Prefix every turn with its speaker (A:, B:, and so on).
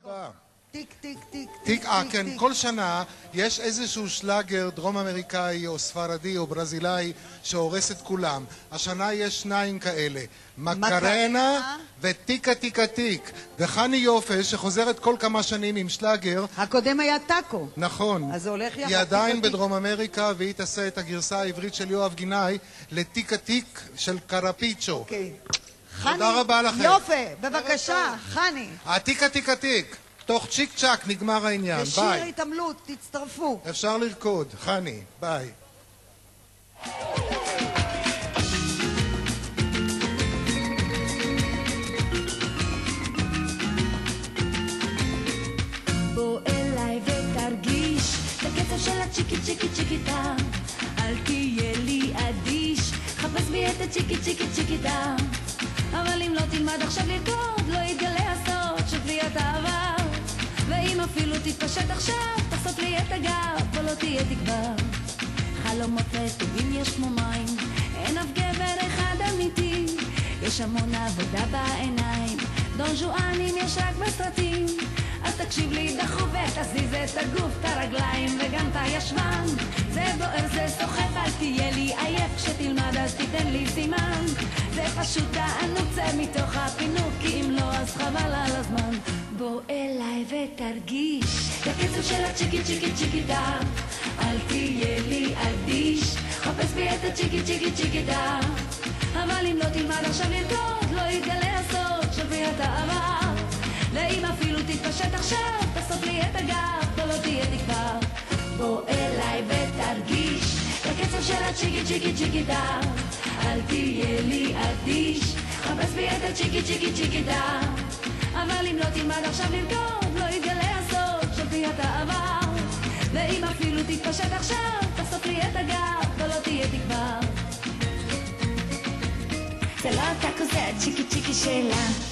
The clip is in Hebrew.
A: הבא.
B: טיק טיק טיק
A: טיק, כן, כל שנה יש איזשהו שלאגר דרום אמריקאי או ספרדי או ברזילאי שהורס את כולם. השנה יש שניים כאלה, מקרנה וטיקה טיקה טיק. וחני יופה שחוזרת כל כמה שנים עם שלאגר.
B: הקודם היה טאקו.
A: נכון.
B: אז זה הולך יחד.
A: היא עדיין בדרום אמריקה והיא תעשה את הגרסה העברית של יואב גינאי לטיקה טיק של קרפיצ'ו.
B: אוקיי.
A: תודה רבה לכם.
B: יופה, בבקשה, חני.
A: הטיקה טיקה טיק. תוך צ'יק צ'ק נגמר העניין.
B: בשיר
A: ביי.
B: התעמלות, תצטרפו.
A: אפשר לרקוד. חני, ביי.
C: בוא אליי ותרגיש את הקצב של הצ'יקי צ'יקי צ'יקי טם. אל תהיה לי אדיש, חפש בי את הצ'יקי צ'יקי צ'יקי טם. אבל אם לא תלמד עכשיו לרקוד, לא יתגלה הסוד של פליאת העבר. ואם אפילו תתפשט עכשיו, תחשוף לי את הגב, פה לא תהיה תקווה. חלומות רטובים יש כמו מים, אין אף גבר אחד אמיתי. יש המון עבודה בעיניים, דון ז'ואנים יש רק בסרטים. אז תקשיב לי דחוף ותזיז את הגוף, את הרגליים וגם את הישבן. זה בוער, זה סוחף, אל תהיה לי עייף, כשתלמד אז תיתן לי סימן. זה פשוט תענוג, זה מתוך הפינוק, כי אם לא אז חבל על הזמן. בוא אליי ותרגיש את הקצב של הצ'יקי צ'יקי צ'יקי דם. אל תהיה לי אדיש, חפש בי את הצ'יקי צ'יקי צ'יקי דם. אבל אם לא תלמד עכשיו לרקוד, לא יתגלה הסוד של פליאת העבר. ואם אפילו תתפשט עכשיו, תחשוף לי את הגב, פה לא תהיה תקווה. בוא אליי ותרגיש את הקצב של הצ'יקי צ'יקי צ'יקי דם. אל תהיה לי אדיש, חפש בי את הצ'יקי צ'יקי צ'יקי דם. אבל אם לא תלמד עכשיו לרקוד, לא יתגלה הסוד של פליאת העבר. ואם אפילו תתפשט עכשיו, תחשוף לי את הגב, פה לא תהיה תקווה. זה לא הטאקו, זה הצ'יקי צ'יקי שלה.